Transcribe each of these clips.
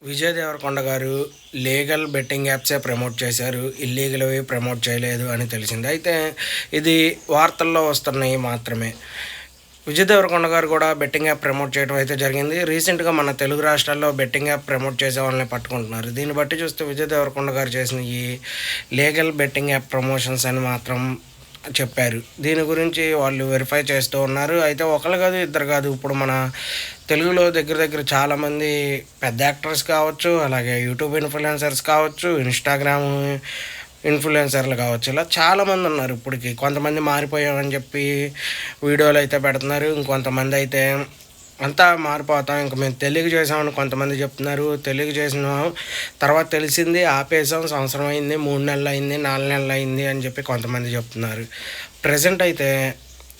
విజయ్ దేవరకొండ గారు legal betting యాప్సే promote చేశారు. ఇల్లీగల్‌వి promote చేయలేదు అని తెలిసింది. అయితే ఇది వార్తల్లో వస్తున్నాయి మాత్రమే. విజయ్ దేవరకొండ గారు కూడా బెట్టింగ్ యాప్ ప్రమోట్ చేయడం అయితే జరిగింది. రీసెంట్‌గా మన తెలుగు రాష్ట్రాల్లో బెట్టింగ్ యాప్ ప్రమోట్ చేసే వాళ్ళని పట్టుకుంటున్నారు. దీన్ని బట్టి చూస్తే విజయ్ దేవరకొండ గారు చేసిన ఈ లీగల్ బెట్టింగ్ యాప్ ప్రమోషన్స్ అని మాత్రం చెప్పారు. దీని గురించి వాళ్ళు వెరిఫై చేస్తూ ఉన్నారు. అయితే ఒకళ్ళు కాదు, ఇద్దరు కాదు. ఇప్పుడు మన తెలుగులో దగ్గర దగ్గర చాలామంది పెద్ద యాక్టర్స్ కావచ్చు, అలాగే యూట్యూబ్ ఇన్‌ఫ్లుయెన్సర్స్ కావచ్చు, ఇన్‌స్టాగ్రామ్ ఇన్‌ఫ్లుయెన్సర్‌లు కావచ్చు. ఇలా చాలామంది ఉన్నారు ఇప్పటికి. కొంతమంది మారిపోయామని చెప్పి వీడియోలు అయితే పెడుతున్నారు. ఇంకొంతమంది అయితే అంతా మారిపోతాం, ఇంక మేము తెలియక చేసామని కొంతమంది చెప్తున్నారు. తెలియక చేసినాం, తర్వాత తెలిసింది ఆపేసాం, సంవత్సరం అయింది, 3 నెలలు అయింది, 4 నెలలు అయింది అని చెప్పి కొంతమంది చెప్తున్నారు. ప్రెజెంట్ అయితే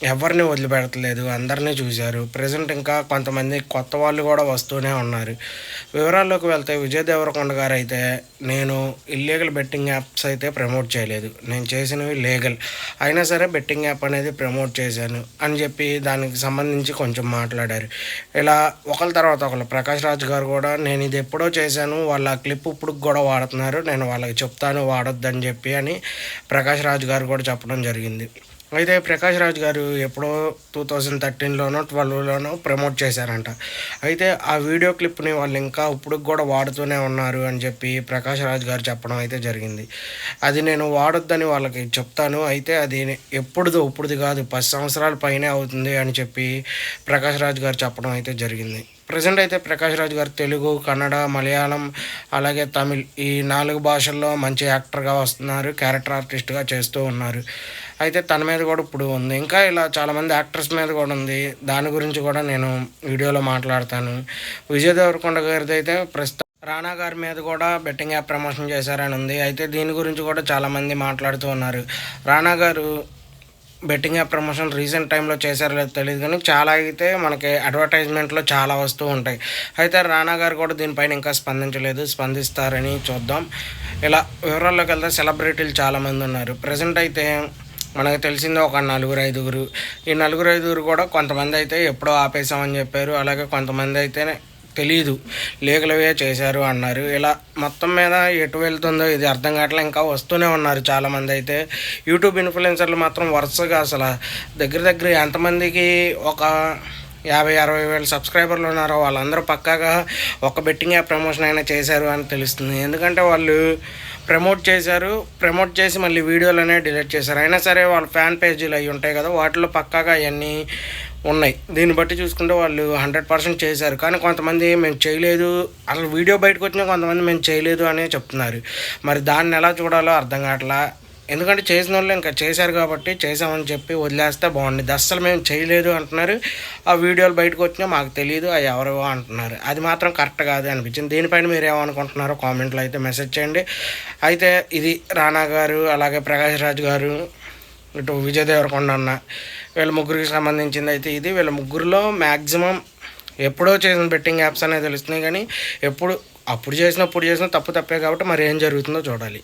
ఎవరిని వదిలిపెడతలేదు, అందరినీ చూశారు. ప్రెజెంట్ ఇంకా కొంతమంది కొత్త వాళ్ళు కూడా వస్తూనే ఉన్నారు. వివరాల్లోకి వెళ్తే విజయ్ దేవరకొండ గారు అయితే, నేను ఇల్లీగల్ బెట్టింగ్ యాప్స్ అయితే ప్రమోట్ చేయలేదు, నేను చేసినవి లీగల్, అయినా సరే బెట్టింగ్ యాప్ అనేది ప్రమోట్ చేశాను అని చెప్పి దానికి సంబంధించి కొంచెం మాట్లాడారు. ఇలా ఒకళ్ళ తర్వాత ఒకళ్ళు ప్రకాష్ రాజ్ గారు కూడా, నేను ఇది ఎప్పుడో చేశాను, వాళ్ళ క్లిప్ ఇప్పుడు కూడా వాడుతున్నారు, నేను వాళ్ళకి చెప్తాను వాడొద్దని చెప్పి అని ప్రకాష్ రాజ్ గారు కూడా చెప్పడం జరిగింది. అయితే ప్రకాష్ రాజ్ గారు ఎప్పుడో 2013లోనో 12లోనో ప్రమోట్ చేశారంట. అయితే ఆ వీడియో క్లిప్ని వాళ్ళు ఇంకా ఇప్పటికి కూడా వాడుతూనే ఉన్నారు అని చెప్పి ప్రకాష్ రాజ్ గారు చెప్పడం అయితే జరిగింది. అది నేను వాడొద్దని వాళ్ళకి చెప్తాను, అయితే అది ఇప్పుడుది కాదు, 10 సంవత్సరాల పైనే అవుతుంది అని చెప్పి ప్రకాష్ రాజ్ గారు చెప్పడం అయితే జరిగింది. ప్రజెంట్ అయితే ప్రకాష్ రాజ్ గారు తెలుగు, కన్నడ, మలయాళం, అలాగే తమిళ్, ఈ 4 భాషల్లో మంచి యాక్టర్గా వస్తున్నారు, క్యారెక్టర్ ఆర్టిస్ట్గా చేస్తూ ఉన్నారు. అయితే తన మీద కూడా ఇప్పుడు ఉంది, ఇంకా ఇలా చాలామంది యాక్టర్స్ మీద కూడా ఉంది. దాని గురించి కూడా నేను వీడియోలో మాట్లాడతాను. విజయ్ దేవరకొండ గారిది అయితే ప్రస్తుతం రానా గారి మీద కూడా బెట్టింగ్ యాప్ ప్రమోషన్ చేశారని ఉంది. అయితే దీని గురించి కూడా చాలామంది మాట్లాడుతూ ఉన్నారు. రానా గారు బెట్టింగ్ యాప్ ప్రమోషన్ రీసెంట్ టైంలో చేశారో లేదో తెలియదు, కానీ చాలా అయితే మనకి అడ్వర్టైజ్మెంట్లో చాలా వస్తూ ఉంటాయి. అయితే రానా గారు కూడా దీనిపైన ఇంకా స్పందించలేదు, స్పందిస్తారని చూద్దాం. ఇలా వివరాల్లోకి వెళ్తే సెలబ్రిటీలు చాలామంది ఉన్నారు. ప్రజెంట్ అయితే మనకు తెలిసిందే ఒక 4-5. ఈ 4-5 కూడా కొంతమంది అయితే ఎప్పుడో ఆపేసామని చెప్పారు, అలాగే కొంతమంది అయితే తెలీదు, లీగల్వే చేశారు అన్నారు. ఇలా మొత్తం మీద ఎటు వెళ్తుందో ఇది అర్థం కావట్లే, ఇంకా వస్తూనే ఉన్నారు చాలామంది. అయితే యూట్యూబ్ ఇన్ఫ్లుయెన్సర్లు మాత్రం వరుసగా అసలు దగ్గర దగ్గర ఎంతమందికి ఒక 50-60 వేల సబ్స్క్రైబర్లు ఉన్నారో వాళ్ళందరూ పక్కాగా ఒక బెట్టింగ్ యాప్ ప్రమోషన్ అయినా చేశారు అని తెలుస్తుంది. ఎందుకంటే వాళ్ళు ప్రమోట్ చేసి మళ్ళీ వీడియోలు అనేవి డిలీట్ చేశారు. అయినా సరే వాళ్ళ ఫ్యాన్ పేజీలు అవి ఉంటాయి కదా, వాటిలో పక్కాగా అవన్నీ ఉన్నాయి. దీన్ని బట్టి చూసుకుంటే వాళ్ళు 100% చేశారు. కానీ కొంతమంది మేము చేయలేదు, అసలు వీడియో బయటకు వచ్చినా కొంతమంది మేము చేయలేదు అనే చెప్తున్నారు. మరి దాన్ని ఎలా చూడాలో అర్థం కావట్లా. ఎందుకంటే చేసిన వాళ్ళు ఇంకా చేశారు కాబట్టి చేసామని చెప్పి వదిలేస్తే బాగుండేది. అస్సలు మేము చేయలేదు అంటున్నారు, ఆ వీడియోలు బయటకు వచ్చినా మాకు తెలియదు, అవి ఎవరో అంటున్నారు. అది మాత్రం కరెక్ట్ కాదు అనిపించింది. దీనిపైన మీరు ఏమనుకుంటున్నారో కామెంట్లో అయితే మెసేజ్ చేయండి. అయితే ఇది రానా గారు, అలాగే ప్రకాష్ రాజ్ గారు, ఇటు విజయ్ దేవరకొండ అన్న, వీళ్ళ ముగ్గురికి సంబంధించింది అయితే ఇది. వీళ్ళ ముగ్గురులో మ్యాక్సిమం ఎప్పుడో చేసిన బెట్టింగ్ యాప్స్ అనేది తెలుస్తున్నాయి, కానీ అప్పుడు చేసినా తప్పు తప్పే కాబట్టి మరి ఏం జరుగుతుందో చూడాలి.